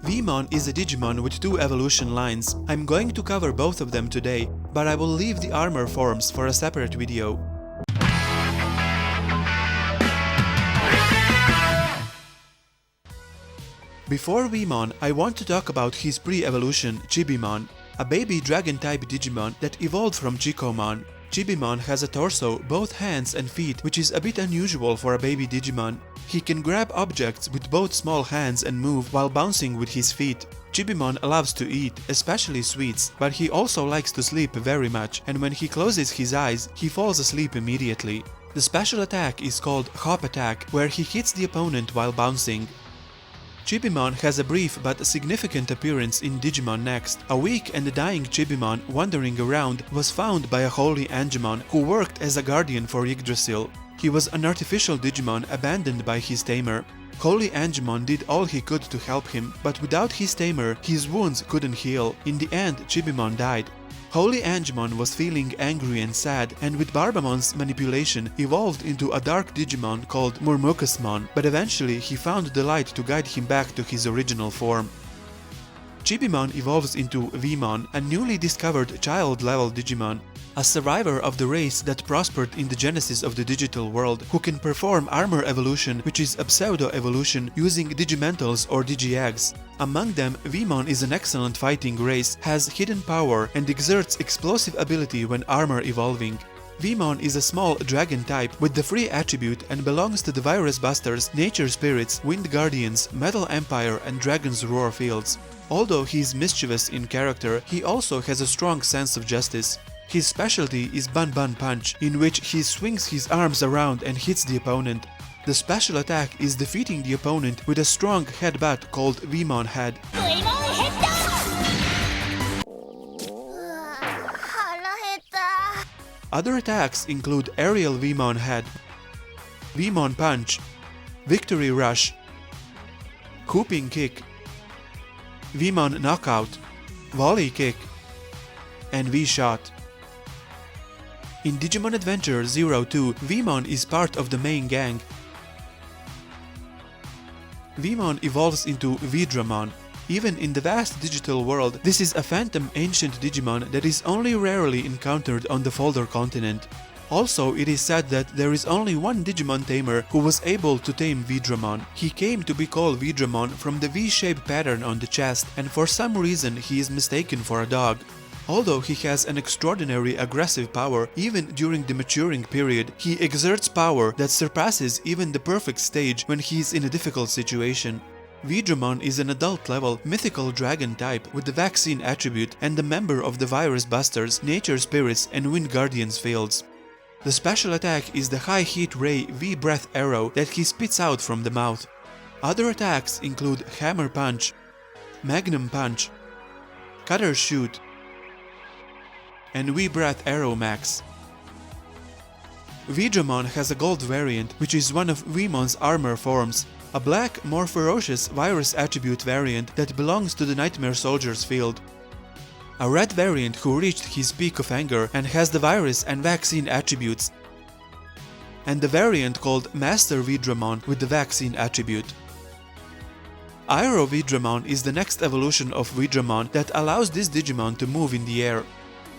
V-mon is a Digimon with two evolution lines. I'm going to cover both of them today, but I will leave the armor forms for a separate video. Before Vmon, I want to talk about his pre-evolution, Chibimon, a baby dragon-type Digimon that evolved from Chikomon. Chibimon has a torso, both hands and feet, which is a bit unusual for a baby Digimon. He can grab objects with both small hands and move while bouncing with his feet. Chibimon loves to eat, especially sweets, but he also likes to sleep very much, and when he closes his eyes, he falls asleep immediately. The special attack is called Hop Attack, where he hits the opponent while bouncing. Chibimon has a brief but significant appearance in Digimon Next. A weak and dying Chibimon wandering around was found by a holy Angemon who worked as a guardian for Yggdrasil. He was an artificial Digimon abandoned by his tamer. Holy Angemon did all he could to help him, but without his tamer, his wounds couldn't heal. In the end, Chibimon died. Holy Angemon was feeling angry and sad, and with Barbamon's manipulation evolved into a dark Digimon called Murmukasmon, but eventually he found the light to guide him back to his original form. Chibimon evolves into V-mon, a newly discovered child-level Digimon, a survivor of the race that prospered in the genesis of the digital world, who can perform armor evolution, which is a pseudo-evolution using Digimentals or Digi-eggs. Among them, V-mon is an excellent fighting race, has hidden power, and exerts explosive ability when armor evolving. V-mon is a small dragon type with the free attribute and belongs to the Virus Busters, Nature Spirits, Wind Guardians, Metal Empire and Dragon's Roar fields. Although he is mischievous in character, he also has a strong sense of justice. His specialty is Bun Bun Punch, in which he swings his arms around and hits the opponent. The special attack is defeating the opponent with a strong headbutt called V-mon Head. Other attacks include Aerial Veemon Head, V-mon Punch, Victory Rush, Whooping Kick, V-mon Knockout, Volley Kick, and V-Shot. In Digimon Adventure 02, V-mon is part of the main gang. V-mon evolves into Veedramon. Even in the vast digital world, this is a phantom ancient Digimon that is only rarely encountered on the Folder continent. Also, it is said that there is only one Digimon tamer who was able to tame Veedramon. He came to be called Veedramon from the V-shaped pattern on the chest, and for some reason he is mistaken for a dog. Although he has an extraordinary aggressive power, even during the maturing period, he exerts power that surpasses even the perfect stage when he is in a difficult situation. Veedramon is an adult-level mythical dragon type with the vaccine attribute and a member of the Virus Busters, Nature Spirits and Wind Guardians fields. The special attack is the high heat ray V-breath arrow that he spits out from the mouth. Other attacks include Hammer Punch, Magnum Punch, Cutter Shoot, and V-breath arrow max. Veedramon has a gold variant, which is one of V-mon's armor forms, a black, more ferocious virus attribute variant that belongs to the Nightmare Soldier's field. A red variant who reached his peak of anger and has the virus and vaccine attributes. And the variant called Master Veedramon with the vaccine attribute. Aeroveedramon is the next evolution of Veedramon that allows this Digimon to move in the air.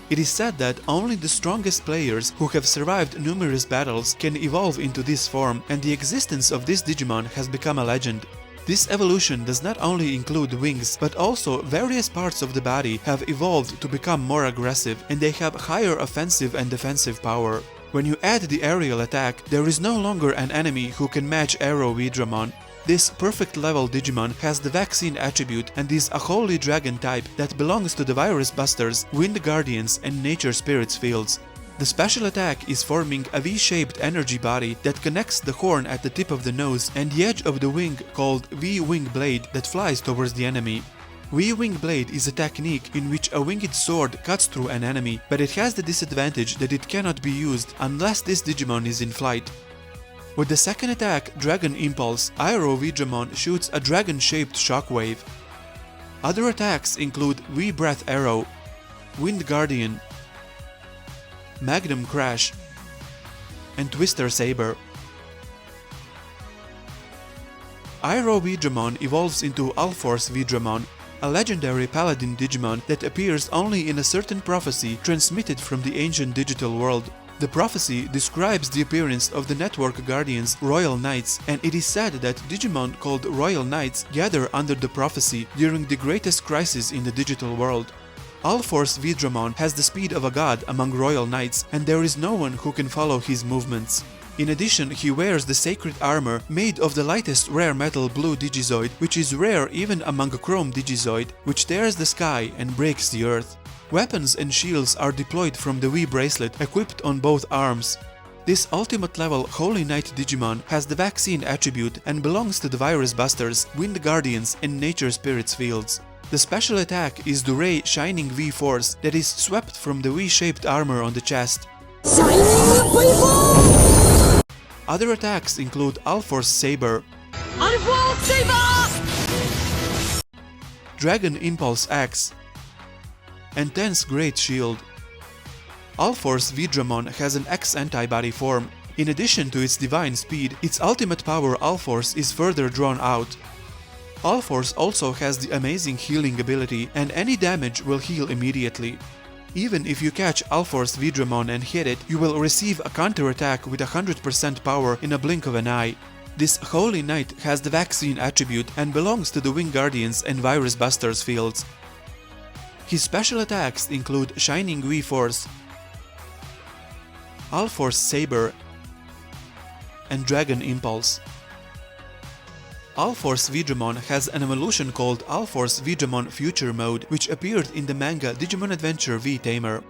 It is said that only the strongest players who have survived numerous battles can evolve into this form, and the existence of this Digimon has become a legend. This evolution does not only include wings, but also various parts of the body have evolved to become more aggressive, and they have higher offensive and defensive power. When you add the aerial attack, there is no longer an enemy who can match Aeroveedramon. This perfect level Digimon has the vaccine attribute and is a holy dragon type that belongs to the Virus Busters, Wind Guardians and Nature Spirits fields. The special attack is forming a V-shaped energy body that connects the horn at the tip of the nose and the edge of the wing called V-wing blade that flies towards the enemy. V-wing blade is a technique in which a winged sword cuts through an enemy, but it has the disadvantage that it cannot be used unless this Digimon is in flight. With the second attack, Dragon Impulse, Aeroveedramon shoots a dragon-shaped shockwave. Other attacks include V-breath arrow, Wind Guardian, Magnum Crash, and Twister Saber. Aeroveedramon evolves into AllForGama, a legendary Paladin Digimon that appears only in a certain prophecy transmitted from the ancient digital world. The prophecy describes the appearance of the Network Guardians Royal Knights, and it is said that Digimon called Royal Knights gather under the prophecy during the greatest crisis in the digital world. AllForceV-Vedramon has the speed of a god among Royal Knights, and there is no one who can follow his movements. In addition, he wears the sacred armor made of the lightest rare metal blue Digizoid, which is rare even among a chrome Digizoid, which tears the sky and breaks the earth. Weapons and shields are deployed from the V-bracelet equipped on both arms. This ultimate level Holy Knight Digimon has the vaccine attribute and belongs to the Virus Busters, Wind Guardians and Nature Spirits fields. The special attack is the Ray Shining V-Force that is swept from the V-shaped armor on the chest. Other attacks include Alphors Saber, Dragon Impulse Axe, and Tense Great Shield. AllForceV-Dramon has an X antibody form. In addition to its divine speed, its ultimate power Alphors is further drawn out. Alphors also has the amazing healing ability, and any damage will heal immediately. Even if you catch AllForceV-Dramon and hit it, you will receive a counterattack with 100% power in a blink of an eye. This Holy Knight has the vaccine attribute and belongs to the Wing Guardians and Virus Busters fields. His special attacks include Shining V-Force, Alphors Saber, and Dragon Impulse. AllForceV-Dramon has an evolution called AllForce-V-Dramon Future Mode, which appeared in the manga Digimon Adventure V-Tamer.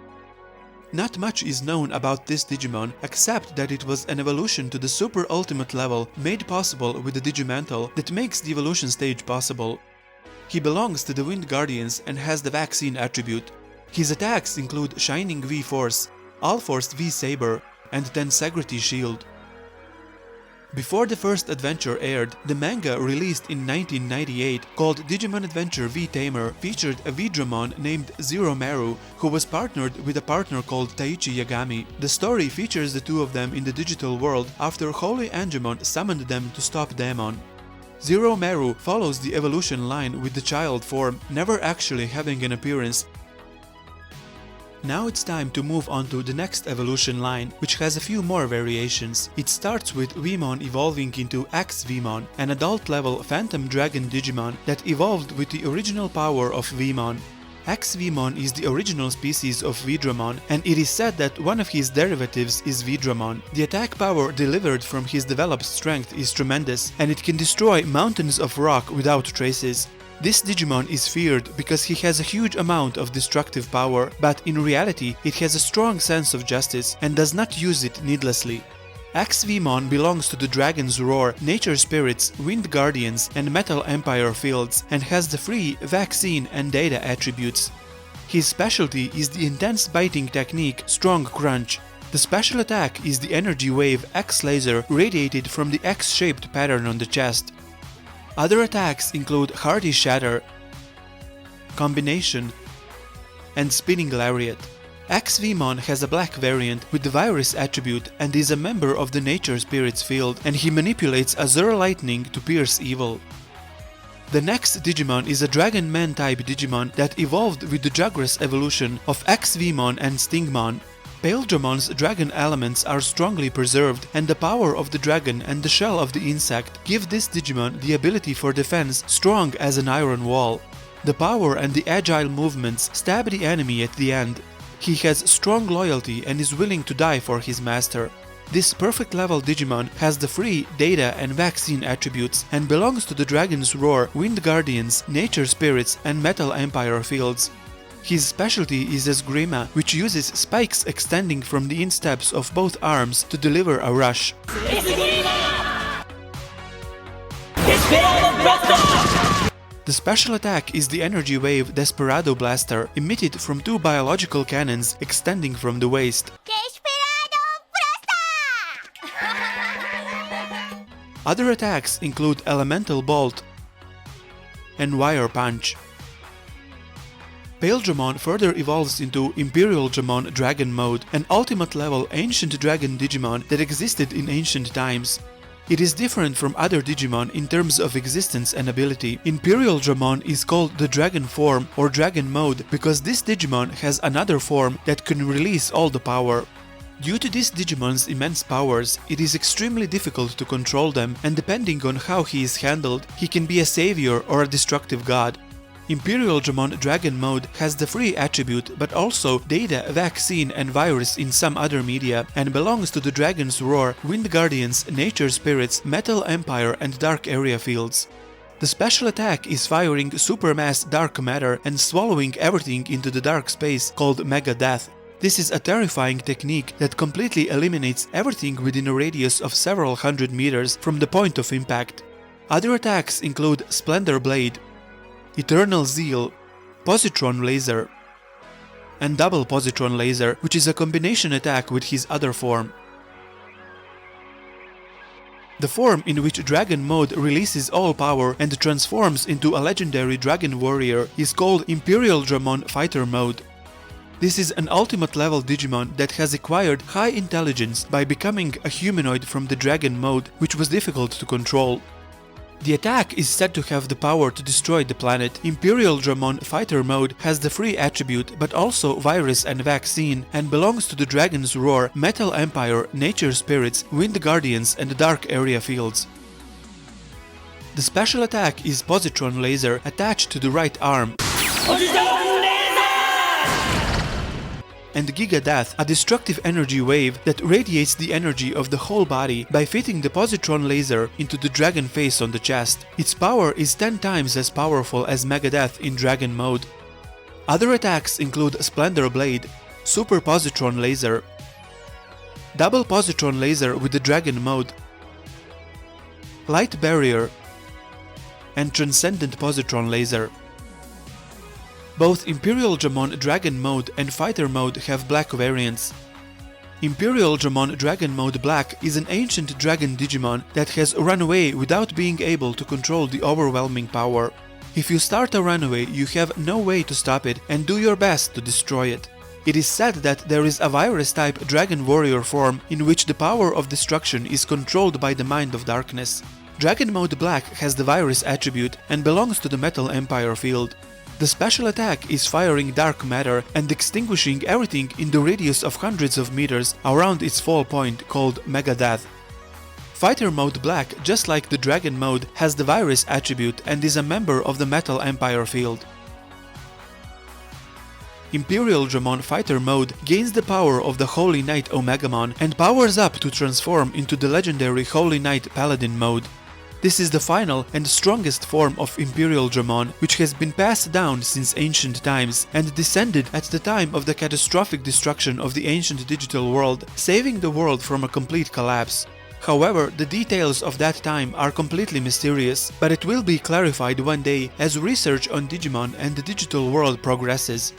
Not much is known about this Digimon, except that it was an evolution to the super ultimate level made possible with the Digimantle that makes the evolution stage possible. He belongs to the Wind Guardians and has the vaccine attribute. His attacks include Shining V-Force, Alphors V-Saber, and Tensegrity Shield. Before the first adventure aired, the manga released in 1998 called Digimon Adventure V-Tamer featured a Veedramon named Zero Meru, who was partnered with a partner called Taichi Yagami. The story features the two of them in the digital world after Holy Angemon summoned them to stop Demon. Zero Meru follows the evolution line with the child form, never actually having an appearance. Now it's time to move on to the next evolution line, which has a few more variations. It starts with Vmon evolving into XVeemon, an adult-level Phantom Dragon Digimon that evolved with the original power of Vmon. XVeemon is the original species of Veedramon, and it is said that one of his derivatives is Veedramon. The attack power delivered from his developed strength is tremendous, and it can destroy mountains of rock without traces. This Digimon is feared because he has a huge amount of destructive power, but in reality it has a strong sense of justice and does not use it needlessly. XVeemon belongs to the Dragon's Roar, Nature Spirits, Wind Guardians and Metal Empire fields and has the free, vaccine and data attributes. His specialty is the intense biting technique Strong Crunch. The special attack is the Energy Wave X-Laser radiated from the X-shaped pattern on the chest. Other attacks include Hearty Shatter, Combination, and Spinning Lariat. XVeemon has a black variant with the Virus attribute and is a member of the Nature Spirits field, and he manipulates Azure Lightning to pierce evil. The next Digimon is a Dragon Man type Digimon that evolved with the Jugras evolution of XVeemon and Stingmon. Paildramon's dragon elements are strongly preserved, and the power of the dragon and the shell of the insect give this Digimon the ability for defense strong as an iron wall. The power and the agile movements stab the enemy at the end. He has strong loyalty and is willing to die for his master. This perfect level Digimon has the free, data and vaccine attributes and belongs to the Dragon's Roar, Wind Guardians, Nature Spirits and Metal Empire fields. His specialty is Esgrima, which uses spikes extending from the insteps of both arms to deliver a rush. The special attack is the Energy Wave Desperado Blaster, emitted from two biological cannons extending from the waist. Other attacks include Elemental Bolt and Wire Punch. Paildramon further evolves into Imperialdramon Dragon Mode, an ultimate level ancient dragon Digimon that existed in ancient times. It is different from other Digimon in terms of existence and ability. Imperialdramon is called the Dragon form or Dragon mode because this Digimon has another form that can release all the power. Due to this Digimon's immense powers, it is extremely difficult to control them, and depending on how he is handled, he can be a savior or a destructive god. Imperialdramon Dragon mode has the free attribute but also data, vaccine and virus in some other media, and belongs to the Dragon's Roar, Wind Guardians, Nature Spirits, Metal Empire and Dark Area Fields. The special attack is firing supermass dark matter and swallowing everything into the dark space called Mega Death. This is a terrifying technique that completely eliminates everything within a radius of several hundred meters from the point of impact. Other attacks include Splendor Blade, Eternal Zeal, Positron Laser, and Double Positron Laser, which is a combination attack with his other form. The form in which Dragon mode releases all power and transforms into a legendary dragon warrior is called Imperialdramon Fighter mode. This is an ultimate level Digimon that has acquired high intelligence by becoming a humanoid from the Dragon mode, which was difficult to control. The attack is said to have the power to destroy the planet. Imperialdramon Fighter mode has the free attribute but also virus and vaccine, and belongs to the Dragon's Roar, Metal Empire, Nature Spirits, Wind Guardians and Dark Area Fields. The special attack is Positron Laser attached to the right arm, and Giga Death, a destructive energy wave that radiates the energy of the whole body by fitting the positron laser into the dragon face on the chest. Its power is 10 times as powerful as Mega Death in Dragon mode. Other attacks include Splendor Blade, Super Positron Laser, Double Positron Laser with the Dragon mode, Light Barrier, and Transcendent Positron Laser. Both Imperialdramon Dragon mode and Fighter mode have black variants. Imperialdramon Dragon mode Black is an ancient dragon Digimon that has run away without being able to control the overwhelming power. If you start a runaway, you have no way to stop it and do your best to destroy it. It is said that there is a virus-type dragon warrior form in which the power of destruction is controlled by the mind of darkness. Dragon mode Black has the virus attribute and belongs to the Metal Empire field. The special attack is firing dark matter and extinguishing everything in the radius of hundreds of meters around its fall point called Mega Death. Fighter mode Black, just like the Dragon mode, has the virus attribute and is a member of the Metal Empire field. Imperialdramon Fighter mode gains the power of the Holy Knight Omegamon and powers up to transform into the legendary Holy Knight Paladin mode. This is the final and strongest form of Imperialdramon, which has been passed down since ancient times and descended at the time of the catastrophic destruction of the ancient digital world, saving the world from a complete collapse. However, the details of that time are completely mysterious, but it will be clarified one day as research on Digimon and the digital world progresses.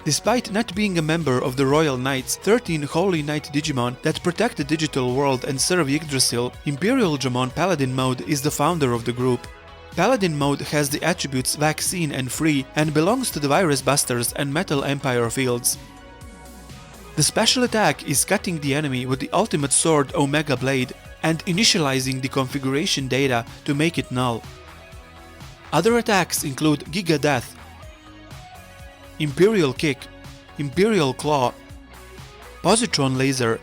Despite not being a member of the Royal Knights, 13 Holy Knight Digimon that protect the digital world and serve Yggdrasil, Imperialdramon Paladin mode is the founder of the group. Paladin mode has the attributes Vaccine and Free and belongs to the Virus Busters and Metal Empire fields. The special attack is cutting the enemy with the ultimate sword Omega Blade and initializing the configuration data to make it null. Other attacks include Giga Death, Imperial Kick, Imperial Claw, Positron Laser,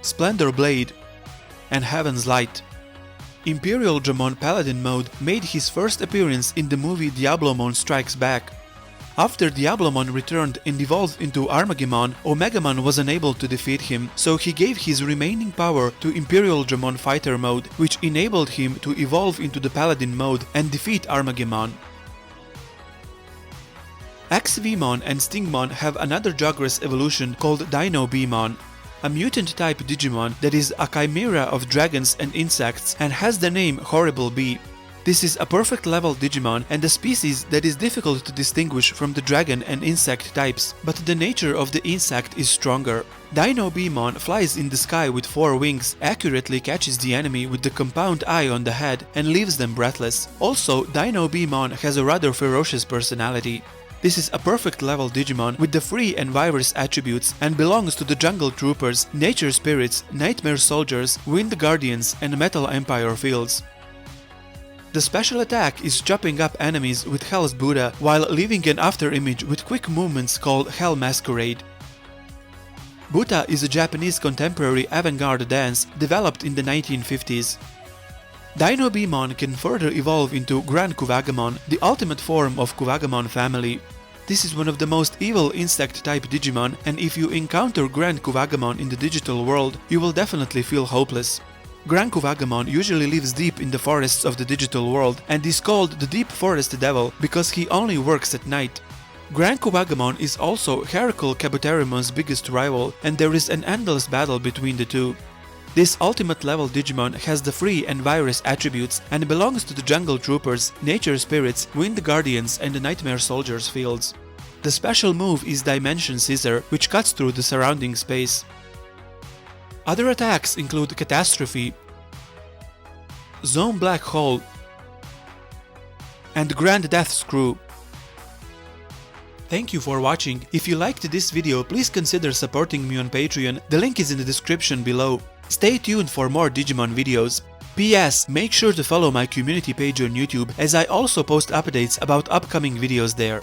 Splendor Blade, and Heaven's Light. Imperialdramon Paladin mode made his first appearance in the movie Diablomon Strikes Back. After Diablomon returned and evolved into Armageddon, Omegamon was unable to defeat him, so he gave his remaining power to Imperialdramon Fighter mode, which enabled him to evolve into the Paladin mode and defeat Armageddon. XVeemon and Stingmon have another Jogress evolution called Dino Beemon, a mutant-type Digimon that is a chimera of dragons and insects and has the name Horrible Bee. This is a perfect level Digimon and a species that is difficult to distinguish from the dragon and insect types, but the nature of the insect is stronger. Dino Beemon flies in the sky with 4 wings, accurately catches the enemy with the compound eye on the head and leaves them breathless. Also, Dino Beemon has a rather ferocious personality. This is a perfect level Digimon with the free and virus attributes and belongs to the Jungle Troopers, Nature Spirits, Nightmare Soldiers, Wind Guardians and Metal Empire fields. The special attack is chopping up enemies with Hell's Buddha while leaving an afterimage with quick movements called Hell Masquerade. Buta is a Japanese contemporary avant-garde dance developed in the 1950s. Dino Beemon can further evolve into Grankuwagamon, the ultimate form of Kuwagamon family. This is one of the most evil insect-type Digimon, and if you encounter Grankuwagamon in the digital world, you will definitely feel hopeless. Grankuwagamon usually lives deep in the forests of the digital world and is called the Deep Forest Devil because he only works at night. Grankuwagamon is also Hercule Kabuterumon's biggest rival, and there is an endless battle between the two. This ultimate level Digimon has the free and virus attributes and belongs to the Jungle Troopers, Nature Spirits, Wind Guardians and the Nightmare Soldiers fields. The special move is Dimension Scissor, which cuts through the surrounding space. Other attacks include Catastrophe, Zone Black Hole, and Grand Death Screw. Thank you for watching. If you liked this video, please consider supporting me on Patreon, the link is in the description below. Stay tuned for more Digimon videos. PS, make sure to follow my community page on YouTube as I also post updates about upcoming videos there.